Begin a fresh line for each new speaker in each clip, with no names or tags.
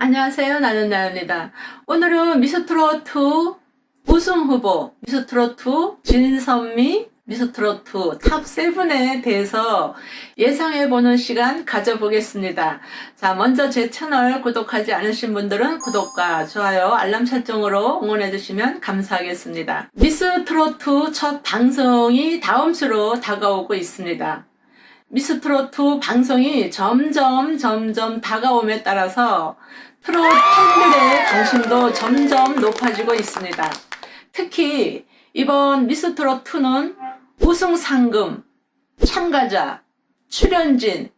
안녕하세요. 나는 나입니다. 오늘은 미스트롯2 우승 후보, 미스트롯2 진선미, 미스트롯2 탑7에 대해서 예상해보는 시간 가져보겠습니다. 자, 먼저 제 채널 구독하지 않으신 분들은 구독과 좋아요, 알람 설정으로 응원해주시면 감사하겠습니다. 미스트롯2 첫 방송이 다음 주로 다가오고 있습니다. 미스트롯2 방송이 점점 다가옴에 따라서 트롯 팬들의 관심도 점점 높아지고 있습니다. 특히 이번 미스트롯2는 우승 상금, 참가자, 출연진,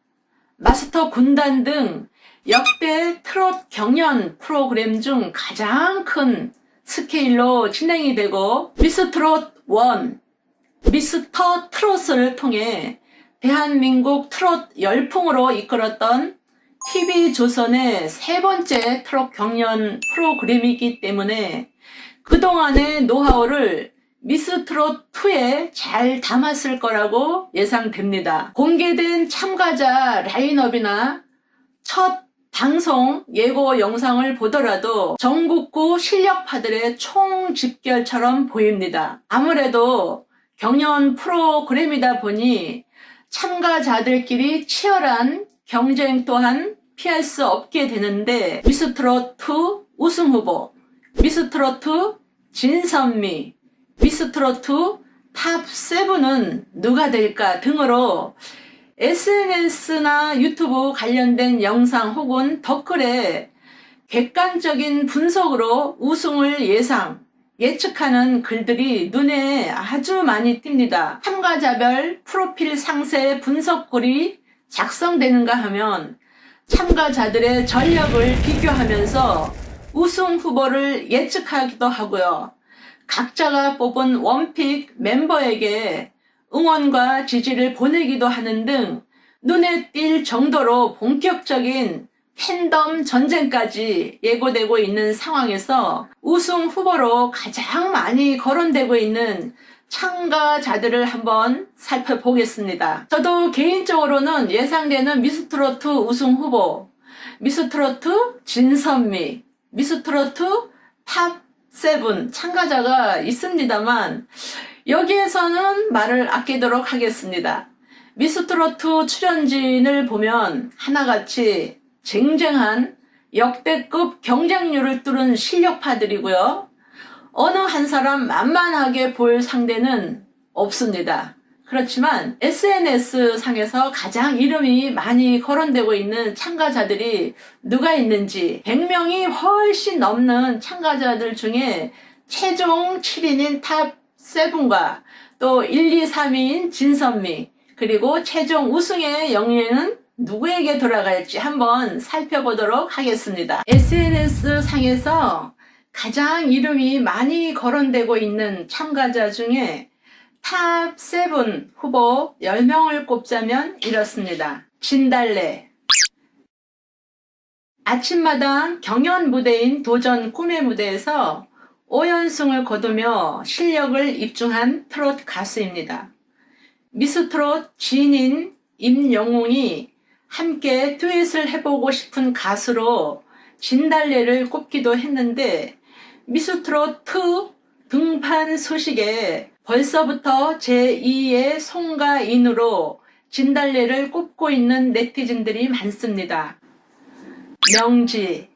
마스터 군단 등 역대 트롯 경연 프로그램 중 가장 큰 스케일로 진행이 되고 미스트롯 1, 미스터 트롯을 통해 대한민국 트롯 열풍으로 이끌었던 TV조선의 세 번째 트롯 경연 프로그램이기 때문에 그동안의 노하우를 미스트롯2에 잘 담았을 거라고 예상됩니다. 공개된 참가자 라인업이나 첫 방송 예고 영상을 보더라도 전국구 실력파들의 총집결처럼 보입니다. 아무래도 경연 프로그램이다 보니 참가자들끼리 치열한 경쟁 또한 피할 수 없게 되는데 미스트롯2 우승 후보, 미스트롯2 진선미, 미스트롯2 탑7은 누가 될까 등으로 SNS나 유튜브 관련된 영상 혹은 댓글에 객관적인 분석으로 우승을 예측하는 글들이 눈에 아주 많이 띕니다. 참가자별 프로필 상세 분석글이 작성되는가 하면 참가자들의 전력을 비교하면서 우승 후보를 예측하기도 하고요. 각자가 뽑은 원픽 멤버에게 응원과 지지를 보내기도 하는 등 눈에 띌 정도로 본격적인 팬덤 전쟁까지 예고되고 있는 상황에서 우승 후보로 가장 많이 거론되고 있는 참가자들을 한번 살펴보겠습니다. 저도 개인적으로는 예상되는 미스트롯2 우승 후보, 미스트롯2 진선미, 미스트롯2 탑7 참가자가 있습니다만 여기에서는 말을 아끼도록 하겠습니다. 미스트롯2 출연진을 보면 하나같이 쟁쟁한 역대급 경쟁률을 뚫은 실력파들이고요. 어느 한 사람 만만하게 볼 상대는 없습니다. 그렇지만 SNS 상에서 가장 이름이 많이 거론되고 있는 참가자들이 누가 있는지 100명이 훨씬 넘는 참가자들 중에 최종 7인인 탑7과 또 1, 2, 3위인 진선미 그리고 최종 우승의 영예는 누구에게 돌아갈지 한번 살펴보도록 하겠습니다. SNS 상에서 가장 이름이 많이 거론되고 있는 참가자 중에 탑7 후보 10명을 꼽자면 이렇습니다. 진달래, 아침마당 경연 무대인 도전 꿈의 무대에서 5연승을 거두며 실력을 입증한 트롯 가수입니다. 미스트롯 지인인 임영웅이 함께 듀엣을 해보고 싶은 가수로 진달래를 꼽기도 했는데 미스트롯2 등판 소식에 벌써부터 제2의 송가인으로 진달래를 꼽고 있는 네티즌들이 많습니다. 명지,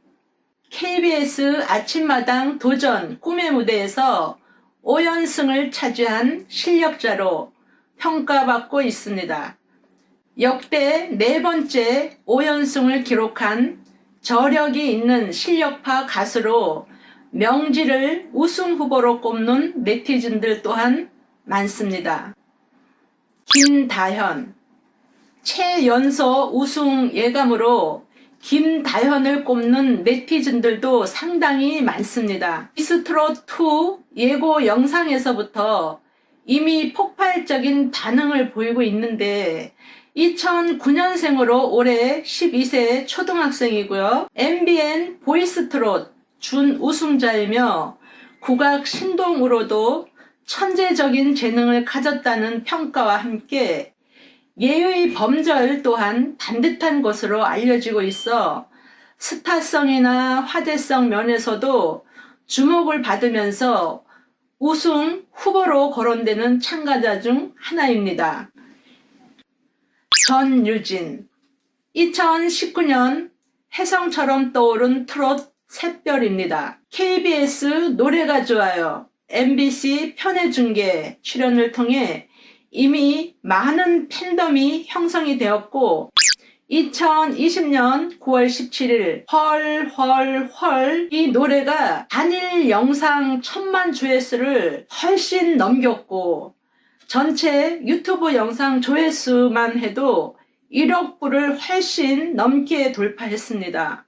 KBS 아침마당 도전 꿈의 무대에서 5연승을 차지한 실력자로 평가받고 있습니다. 역대 네 번째 5연승을 기록한 저력이 있는 실력파 가수로 명지를 우승 후보로 꼽는 네티즌들 또한 많습니다. 김다현, 최연소 우승 예감으로 김다현을 꼽는 네티즌들도 상당히 많습니다. 미스트롯2 예고 영상에서부터 이미 폭발적인 반응을 보이고 있는데 2009년생으로 올해 12세 초등학생이고요. MBN 보이스트롯 준우승자이며 국악 신동으로도 천재적인 재능을 가졌다는 평가와 함께 예의 범절 또한 반듯한 것으로 알려지고 있어 스타성이나 화제성 면에서도 주목을 받으면서 우승 후보로 거론되는 참가자 중 하나입니다. 전유진, 2019년 혜성처럼 떠오른 트롯 샛별입니다. KBS 노래가 좋아요, MBC 편의중계 출연을 통해 이미 많은 팬덤이 형성이 되었고 2020년 9월 17일 헐헐헐 이 노래가 단일 영상 1000만 조회수를 훨씬 넘겼고 전체 유튜브 영상 조회수만 해도 1억 불을 훨씬 넘게 돌파했습니다.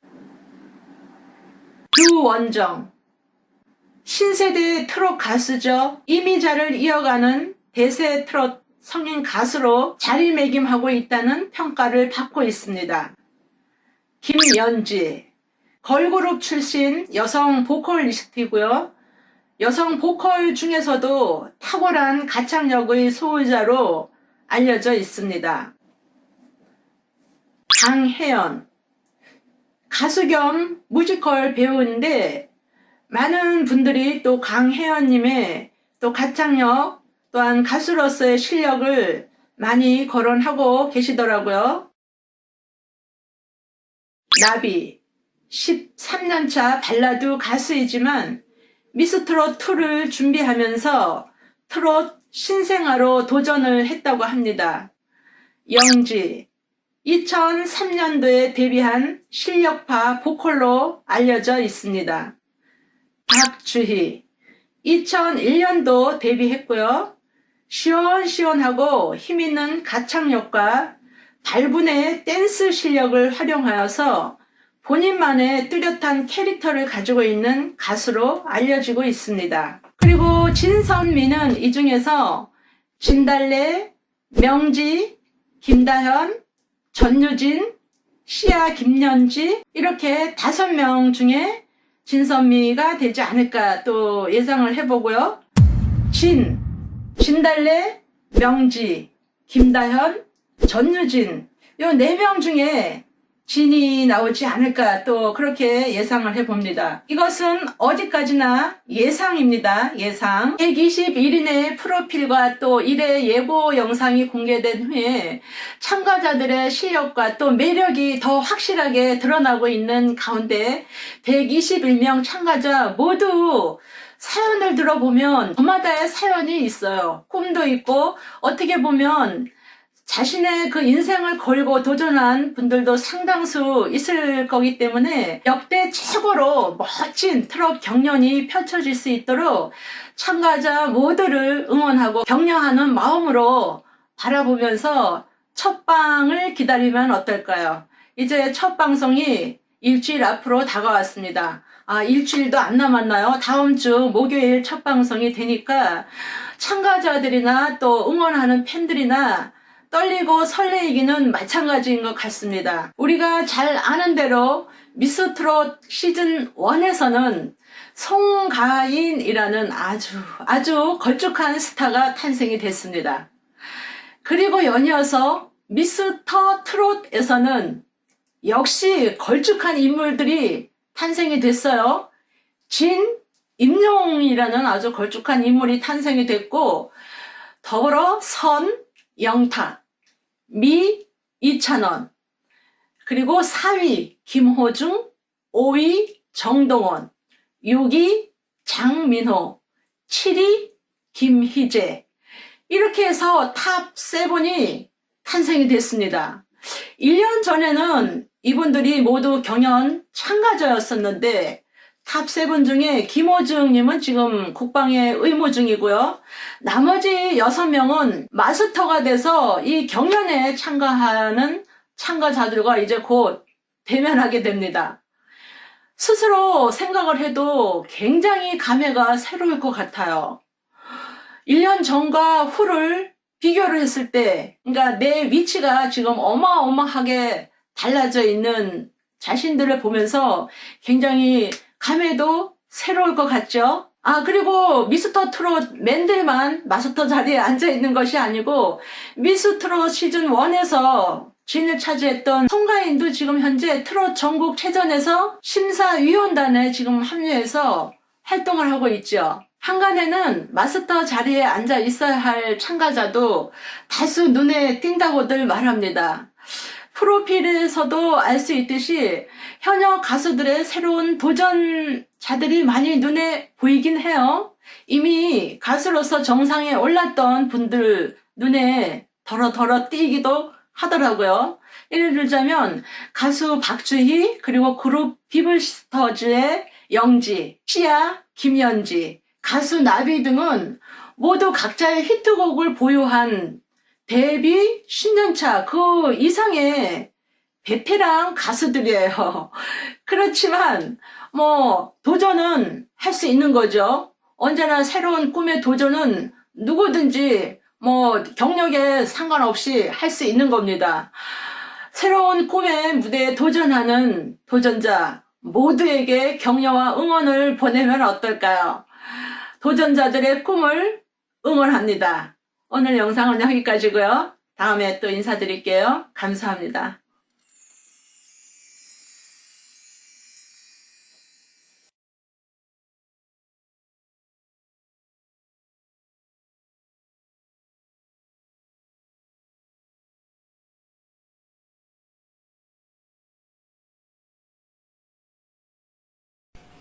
류원정, 신세대 트롯 가수죠. 이미자를 이어가는 대세 트롯 성인 가수로 자리매김하고 있다는 평가를 받고 있습니다. 김연지, 걸그룹 출신 여성 보컬리스트이고요. 여성 보컬 중에서도 탁월한 가창력의 소유자로 알려져 있습니다. 강혜연, 가수 겸 뮤지컬 배우인데 많은 분들이 또 강혜연님의 또 가창력 또한 가수로서의 실력을 많이 거론하고 계시더라고요. 나비, 13년차 발라드 가수이지만 미스트롯2를 준비하면서 트롯 신생아로 도전을 했다고 합니다. 영지, 2003년도에 데뷔한 실력파 보컬로 알려져 있습니다. 박주희, 2001년도 데뷔했고요. 시원시원하고 힘있는 가창력과 발분의 댄스 실력을 활용하여서 본인만의 뚜렷한 캐릭터를 가지고 있는 가수로 알려지고 있습니다. 그리고 진선미는 이 중에서 진달래, 명지, 김다현, 전유진, 시아 김연지 이렇게 5명 중에 진선미가 되지 않을까 또 예상을 해보고요. 진달래, 명지, 김다현, 전유진 이 4명 중에 진이 나오지 않을까 또 그렇게 예상을 해봅니다. 이것은 어디까지나 예상입니다. 예상. 121인의 프로필과 또 1회 예고 영상이 공개된 후에 참가자들의 실력과 또 매력이 더 확실하게 드러나고 있는 가운데 121명 참가자 모두 사연을 들어보면 저마다의 사연이 있어요. 꿈도 있고 어떻게 보면 자신의 그 인생을 걸고 도전한 분들도 상당수 있을 거기 때문에 역대 최고로 멋진 트롯 경연이 펼쳐질 수 있도록 참가자 모두를 응원하고 격려하는 마음으로 바라보면서 첫 방을 기다리면 어떨까요? 이제 첫 방송이 일주일 앞으로 다가왔습니다. 일주일도 안 남았나요? 다음 주 목요일 첫 방송이 되니까 참가자들이나 또 응원하는 팬들이나 떨리고 설레이기는 마찬가지인 것 같습니다. 우리가 잘 아는 대로 미스트롯 시즌 1에서는 송가인이라는 아주 걸쭉한 스타가 탄생이 됐습니다. 그리고 연이어서 미스터 트롯에서는 역시 걸쭉한 인물들이 탄생이 됐어요. 임용이라는 아주 걸쭉한 인물이 탄생이 됐고 더불어 영탁, 이찬원, 그리고 4위 김호중, 5위 정동원, 6위 장민호, 7위 김희재 이렇게 해서 탑 7이 탄생이 됐습니다. 1년 전에는 이분들이 모두 경연 참가자였었는데 탑 7 중에 김호중님은 지금 국방에 의무 중이고요. 나머지 6명은 마스터가 돼서 이 경연에 참가하는 참가자들과 이제 곧 대면하게 됩니다. 스스로 생각을 해도 굉장히 감회가 새로울 것 같아요. 1년 전과 후를 비교를 했을 때, 그러니까 내 위치가 지금 어마어마하게 달라져 있는 자신들을 보면서 굉장히 감회도 새로울 것 같죠? 그리고 미스터 트롯 맨들만 마스터 자리에 앉아 있는 것이 아니고 미스 트롯 시즌 1에서 진을 차지했던 송가인도 지금 현재 트롯 전국체전에서 심사위원단에 지금 합류해서 활동을 하고 있죠. 한간에는 마스터 자리에 앉아 있어야 할 참가자도 다수 눈에 띈다고들 말합니다. 프로필에서도 알 수 있듯이 현역 가수들의 새로운 도전자들이 많이 눈에 보이긴 해요. 이미 가수로서 정상에 올랐던 분들 눈에 더러더러 띄기도 하더라고요. 예를 들자면 가수 박주희, 그리고 그룹 비블스터즈의 영지, 시아, 김연지, 가수 나비 등은 모두 각자의 히트곡을 보유한 데뷔 10년차 그 이상의 베테랑 가수들이에요. 그렇지만 도전은 할 수 있는 거죠. 언제나 새로운 꿈의 도전은 누구든지 경력에 상관없이 할 수 있는 겁니다. 새로운 꿈의 무대에 도전하는 도전자 모두에게 격려와 응원을 보내면 어떨까요? 도전자들의 꿈을 응원합니다. 오늘 영상은 여기까지고요. 다음에 또 인사드릴게요. 감사합니다.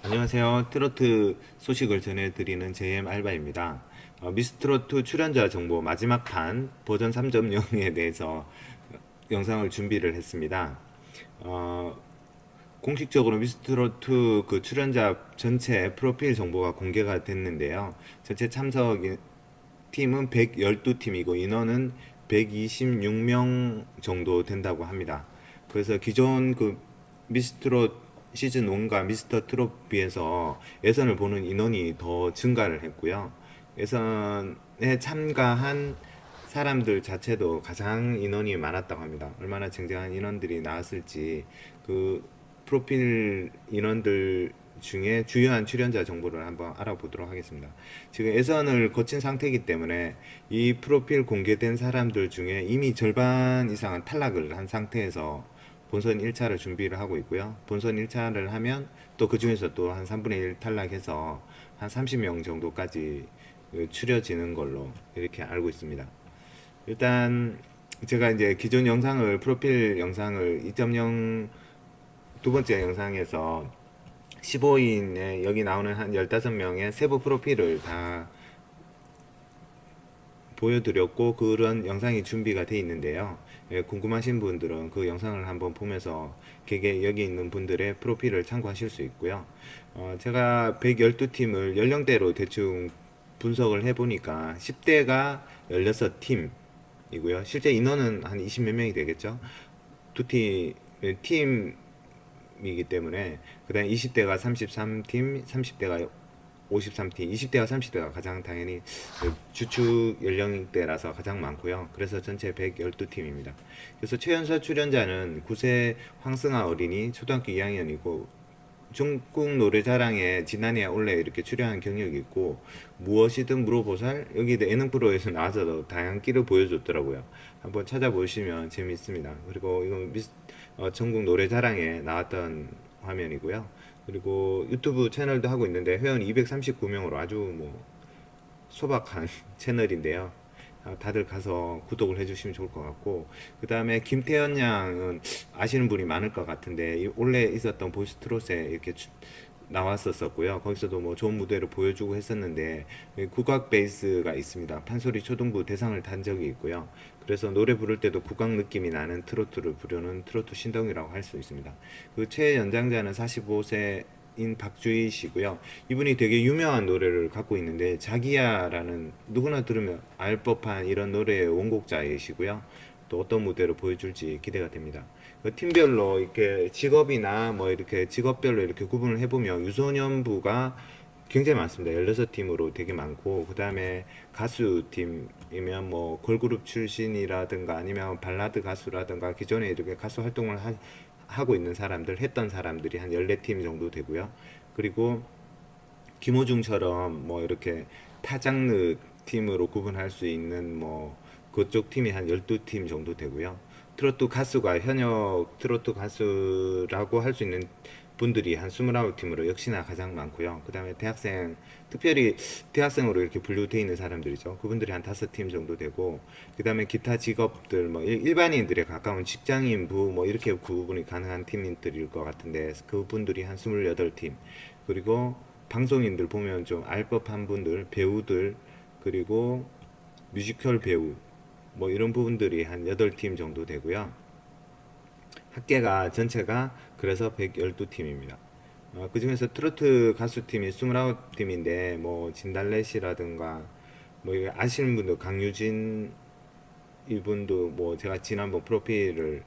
안녕하세요. 트로트 소식을 전해드리는 JM 알바입니다. 미스트로트 출연자 정보 마지막 판 버전 3.0에 대해서 영상을 준비를 했습니다. 공식적으로 미스트로트 그 출연자 전체 프로필 정보가 공개가 됐는데요. 전체 참석 팀은 112팀이고 인원은 126명 정도 된다고 합니다. 그래서 기존 그 미스트롯 시즌 1과 미스터 트롯 비해서 예선을 보는 인원이 더 증가를 했고요. 예선에 참가한 사람들 자체도 가장 인원이 많았다고 합니다. 얼마나 쟁쟁한 인원들이 나왔을지 그 프로필 인원들 중에 주요한 출연자 정보를 한번 알아보도록 하겠습니다. 지금 예선을 거친 상태이기 때문에 이 프로필 공개된 사람들 중에 이미 절반 이상은 탈락을 한 상태에서 본선 1차를 준비를 하고 있고요. 본선 1차를 하면 또 그 중에서 또 한 3분의 1 탈락해서 한 30명 정도까지 추려지는 걸로 이렇게 알고 있습니다. 일단 제가 이제 기존 영상을 프로필 영상을 2.0 두 번째 영상에서 15인의 여기 나오는 한 15명의 세부 프로필을 다 보여드렸고 그런 영상이 준비가 되어 있는데요. 궁금하신 분들은 그 영상을 한번 보면서 여기 있는 분들의 프로필을 참고하실 수 있고요. 제가 112팀을 연령대로 대충 분석을 해보니까 10대가 16팀이고요. 실제 인원은 한 20몇 명이 되겠죠. 팀이기 때문에 그 다음에 20대가 33팀, 30대가 53팀, 20대와 30대가 가장 당연히 주축 연령대라서 가장 많고요. 그래서 전체 112팀입니다. 그래서 최연소 출연자는 9세 황승아 어린이 초등학교 2학년이고 전국 노래자랑에 지난해 원래 이렇게 출연한 경력이 있고 무엇이든 물어보살 여기 예능 프로에서 나와서도 다양한 끼를 보여줬더라고요. 한번 찾아보시면 재미있습니다. 그리고 이건 전국 노래자랑에 나왔던 화면이고요. 그리고 유튜브 채널도 하고 있는데 회원이 239명으로 아주 소박한 채널인데요. 다들 가서 구독을 해주시면 좋을 것 같고, 그 다음에 김태현 양은 아시는 분이 많을 것 같은데 원래 있었던 보이스 트롯에 이렇게 나왔었고요. 거기서도 좋은 무대를 보여주고 했었는데 국악 베이스가 있습니다. 판소리 초등부 대상을 탄 적이 있고요. 그래서 노래 부를 때도 국악 느낌이 나는 트로트를 부르는 트로트 신동이라고 할 수 있습니다. 그 최연장자는 45세인 박주희 씨고요. 이분이 되게 유명한 노래를 갖고 있는데 자기야라는 누구나 들으면 알 법한 이런 노래의 원곡자이시고요. 또 어떤 무대를 보여줄지 기대가 됩니다. 그 팀별로 이렇게 직업이나 이렇게 직업별로 이렇게 구분을 해보면 유소년부가 굉장히 많습니다. 16팀으로 되게 많고, 그 다음에 가수팀이면 걸그룹 출신이라든가 아니면 발라드 가수라든가 기존에 이렇게 가수 활동을 하고 있는 사람들, 했던 사람들이 한 14팀 정도 되고요. 그리고 김호중처럼 뭐 이렇게 타장르 팀으로 구분할 수 있는 뭐 그쪽 팀이 한 12팀 정도 되고요. 트로트 가수가 현역 트로트 가수라고 할 수 있는 분들이 한 29팀으로 역시나 가장 많고요. 그 다음에 대학생, 특별히 대학생으로 이렇게 분류되어 있는 사람들이죠. 그분들이 한 5팀 정도 되고, 그 다음에 기타 직업들, 뭐 일반인들에 가까운 직장인부, 뭐 이렇게 구분이 가능한 팀들일 것 같은데, 그분들이 한 28팀. 그리고 방송인들 보면 좀 알법한 분들, 배우들, 그리고 뮤지컬 배우, 뭐 이런 부분들이 한 8팀 정도 되고요. 합계가 전체가 그래서 112팀입니다. 그 중에서 트로트 가수팀이 29팀인데 뭐 진달래씨라든가 뭐 이거 아시는 분도 강유진 이분도 뭐 제가 지난번 프로필을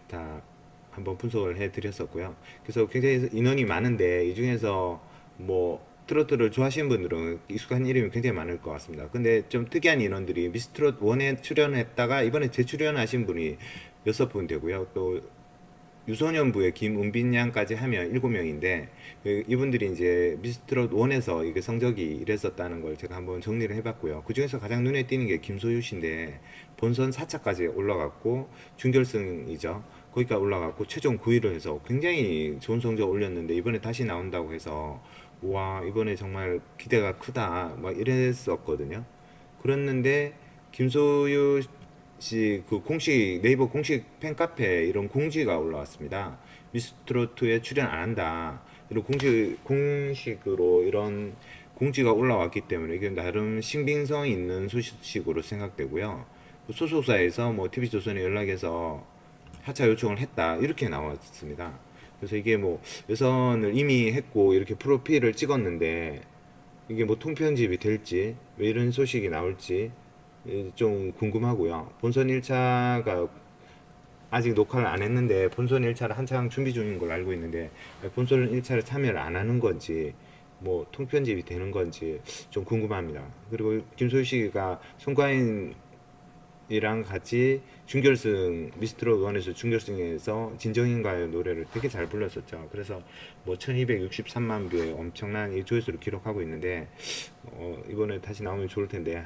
다 한번 분석을 해 드렸었고요. 그래서 굉장히 인원이 많은데 이 중에서 뭐 트로트를 좋아하시는 분들은 익숙한 이름이 굉장히 많을 것 같습니다. 근데 좀 특이한 인원들이 미스트롯 1에 출연했다가 이번에 재출연하신 분이 6분 되고요. 또 유소년부의 김은빈 양까지 하면 7명인데 이분들이 이제 미스트롯 1에서 이게 성적이 이랬었다는 걸 제가 한번 정리를 해봤고요. 그 중에서 가장 눈에 띄는 게 김소유 씨인데 본선 4차까지 올라갔고 준결승이죠. 거기까지 올라갔고 최종 9위를 해서 굉장히 좋은 성적 올렸는데 이번에 다시 나온다고 해서 와 이번에 정말 기대가 크다 막 이랬었거든요. 그랬는데 김소유 씨 그 공식 네이버 공식 팬카페에 이런 공지가 올라왔습니다. 미스트로트에 출연 안 한다. 이런 공식으로 이런 공지가 올라왔기 때문에 이게 나름 신빙성 있는 소식으로 생각되고요. 소속사에서 뭐 TV조선에 연락해서 하차 요청을 했다 이렇게 나왔습니다. 그래서 이게 뭐 예선을 이미 했고 이렇게 프로필을 찍었는데 이게 뭐 통편집이 될지 왜 이런 소식이 나올지 좀 궁금하고요. 본선 1차가 아직 녹화를 안 했는데 본선 1차를 한창 준비 중인 걸 알고 있는데 본선 1차를 참여를 안 하는 건지 뭐 통편집이 되는 건지 좀 궁금합니다. 그리고 김소희 씨가 송가인이랑 같이 준결승 미스트롯 1에서 준결승에서 진정인가요 노래를 되게 잘 불렀었죠. 그래서 뭐 1263만 뷰의 엄청난 이 조회수를 기록하고 있는데 이번에 다시 나오면 좋을 텐데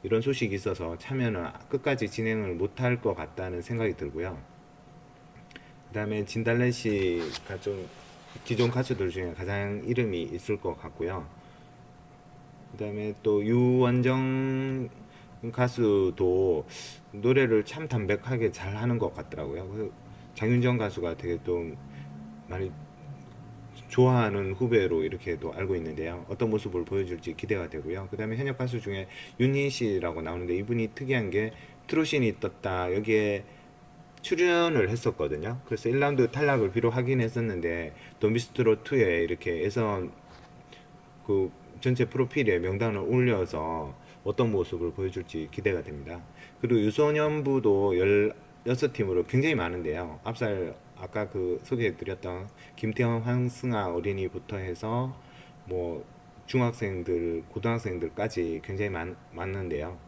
이런 소식이 있어서 참여는 끝까지 진행을 못할 것 같다는 생각이 들고요. 그 다음에 진달래 씨가 좀 기존 가수들 중에 가장 이름이 있을 것 같고요. 그 다음에 또 유원정 가수도 노래를 참 담백하게 잘 하는 것 같더라고요. 장윤정 가수가 되게 좀 많이 좋아하는 후배로 이렇게도 알고 있는데요. 어떤 모습을 보여줄지 기대가 되고요. 그 다음에 현역 가수 중에 윤희 씨라고 나오는데 이분이 특이한 게 트로신이 떴다 여기에 출연을 했었거든요. 그래서 1라운드 탈락을 비록 하긴 했었는데 또 미스트롯 2에 이렇게 예선 그 전체 프로필에 명단을 올려서 어떤 모습을 보여줄지 기대가 됩니다. 그리고 유소년부도 16팀으로 굉장히 많은데요. 앞살 아까 그 소개해드렸던 김태형 황승아 어린이부터 해서 뭐 중학생들, 고등학생들까지 굉장히 많는데요.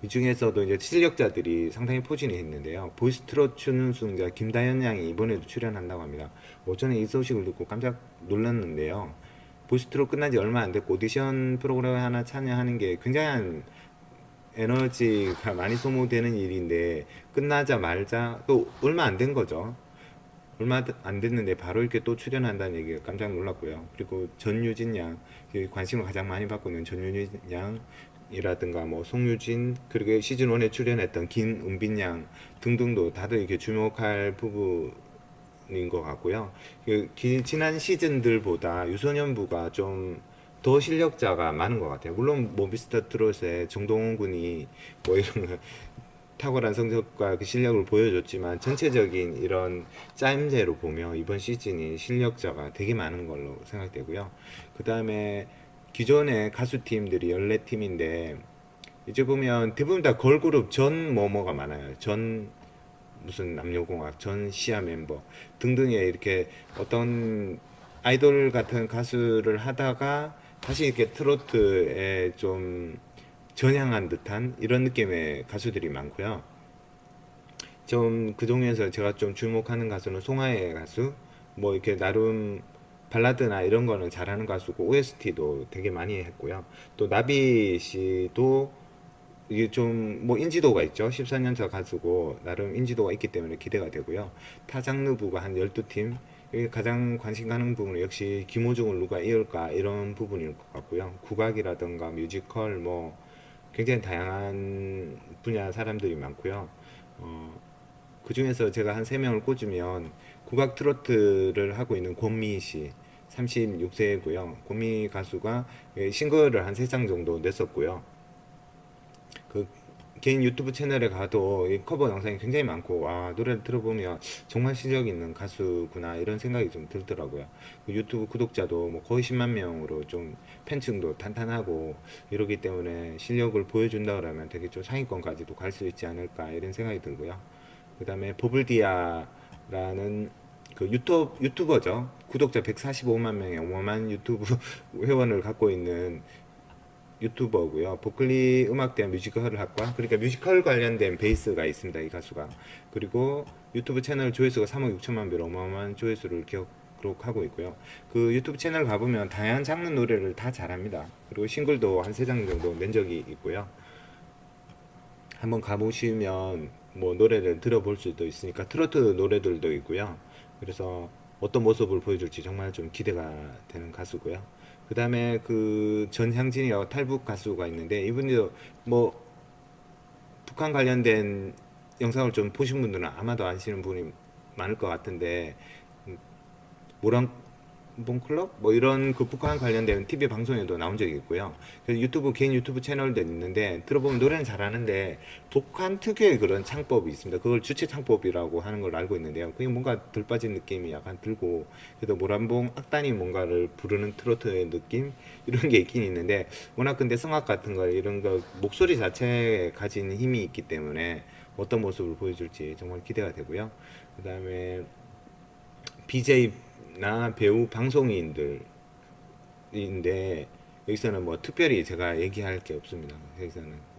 이 중에서도 이제 실력자들이 상당히 포진해 있는데요. 보이스트롯 준우승자 김다현 양이 이번에도 출연한다고 합니다. 저는 이 소식을 듣고 깜짝 놀랐는데요. 보이스트롯 끝난 지 얼마 안 됐고 오디션 프로그램 하나 참여하는 게 굉장한 에너지가 많이 소모되는 일인데 끝나자 말자 또 얼마 안 된 거죠. 얼마 안 됐는데 바로 이렇게 또 출연한다는 얘기가 깜짝 놀랐고요. 그리고 전유진 양, 관심을 가장 많이 받고 있는 전유진 양이라든가 뭐 송유진 그리고 시즌 1에 출연했던 김은빈 양 등등도 다들 이렇게 주목할 부분인 것 같고요. 지난 시즌들보다 유소년부가 좀 더 실력자가 많은 것 같아요. 물론 뭐 미스터 트롯의 정동원 군이 뭐 이런 탁월한 성적과 그 실력을 보여줬지만 전체적인 이런 짜임새로 보면 이번 시즌이 실력자가 되게 많은 걸로 생각되고요. 그 다음에 기존의 가수팀들이 14팀인데 이제 보면 대부분 다 걸그룹 전 뭐뭐가 많아요. 전 무슨 남녀공학, 전 시아 멤버 등등의 이렇게 어떤 아이돌 같은 가수를 하다가 다시 이렇게 트로트에 좀 전향한 듯한 이런 느낌의 가수들이 많고요. 좀 그 중에서 제가 좀 주목하는 가수는 송하의 가수, 뭐 이렇게 나름 발라드나 이런 거는 잘하는 가수고 OST도 되게 많이 했고요. 또 나비 씨도 이게 좀 뭐 인지도가 있죠. 14년차 가수고 나름 인지도가 있기 때문에 기대가 되고요. 타 장르부가 한 12팀. 여기 가장 관심 가는 부분은 역시 김호중을 누가 이을까 이런 부분일 것 같고요. 국악이라든가 뮤지컬 뭐 굉장히 다양한 분야 사람들이 많고요. 그 중에서 제가 한 3명을 꼽으면 국악 트로트를 하고 있는 권미 씨 36세고요. 권미 가수가 싱글을 한 3장 정도 냈었고요. 그 개인 유튜브 채널에 가도 이 커버 영상이 굉장히 많고 와 노래를 들어보면 정말 실력 있는 가수구나 이런 생각이 좀 들더라고요. 그 유튜브 구독자도 뭐 거의 10만 명으로 좀 팬층도 탄탄하고 이러기 때문에 실력을 보여준다 그러면 되게 좀 상위권까지도 갈 수 있지 않을까 이런 생각이 들고요. 그 다음에 보블디아라는 그 유튜버죠. 구독자 145만 명의 어마어마한 유튜브 회원을 갖고 있는 유튜버고요. 버클리 음악대학 뮤지컬 학과 그러니까 뮤지컬 관련된 베이스가 있습니다. 이 가수가. 그리고 유튜브 채널 조회수가 3억 6천만 별 어마어마한 조회수를 기록하고 있고요. 그 유튜브 채널 가보면 다양한 장르 노래를 다 잘합니다. 그리고 싱글도 한 3장 정도 낸 적이 있고요. 한번 가보시면 뭐 노래를 들어볼 수도 있으니까 트로트 노래들도 있고요. 그래서 어떤 모습을 보여줄지 정말 좀 기대가 되는 가수고요. 그 다음에 그 전향진이라고 탈북 가수가 있는데 이분도 뭐 북한 관련된 영상을 좀 보신 분들은 아마도 아시는 분이 많을 것 같은데 모란봉 클럽 뭐 이런 그 북한 관련된 TV 방송에도 나온 적이 있고요. 그래서 유튜브 개인 유튜브 채널도 있는데 들어보면 노래는 잘하는데 북한 특유의 그런 창법이 있습니다. 그걸 주체 창법이라고 하는 걸 알고 있는데요. 그게 뭔가 덜 빠진 느낌이 약간 들고 그래도 모란봉 악단이 뭔가를 부르는 트로트의 느낌 이런 게 있긴 있는데 워낙 근데 성악 같은 거 이런 거 목소리 자체에 가진 힘이 있기 때문에 어떤 모습을 보여줄지 정말 기대가 되고요. 그 다음에 BJ나 배우 방송인들인데 여기서는 뭐 특별히 제가 얘기할 게 없습니다. 여기서는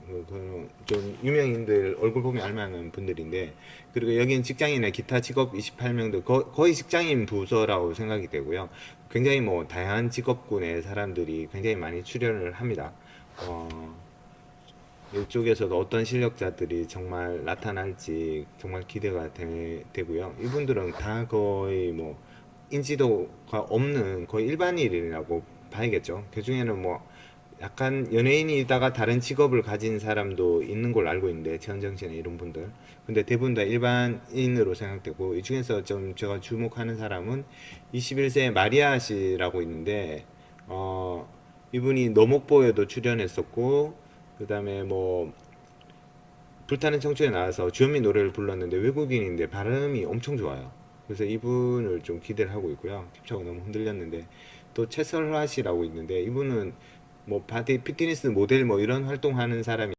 좀 유명인들 얼굴 보면 알만한 분들인데 그리고 여기는 직장인의 기타 직업 28명도 거의 직장인 부서라고 생각이 되고요. 굉장히 뭐 다양한 직업군의 사람들이 굉장히 많이 출연을 합니다. 이쪽에서도 어떤 실력자들이 정말 나타날지 정말 기대가 되고요. 이분들은 다 거의 뭐 인지도가 없는 거의 일반인이라고 봐야겠죠. 그 중에는 뭐 약간 연예인이다가 다른 직업을 가진 사람도 있는 걸로 알고 있는데 최현정 씨나 이런 분들. 근데 대부분 다 일반인으로 생각되고 이 중에서 좀 제가 주목하는 사람은 21세 마리아 씨라고 있는데 이분이 너목보에도 출연했었고 그 다음에 뭐 불타는 청춘에 나와서 주현미 노래를 불렀는데 외국인인데 발음이 엄청 좋아요. 그래서 이분을 좀 기대를 하고 있고요. 캡처가 너무 흔들렸는데 또 최설화 씨라고 있는데 이분은 뭐 바디 피트니스 모델 뭐 이런 활동하는 사람이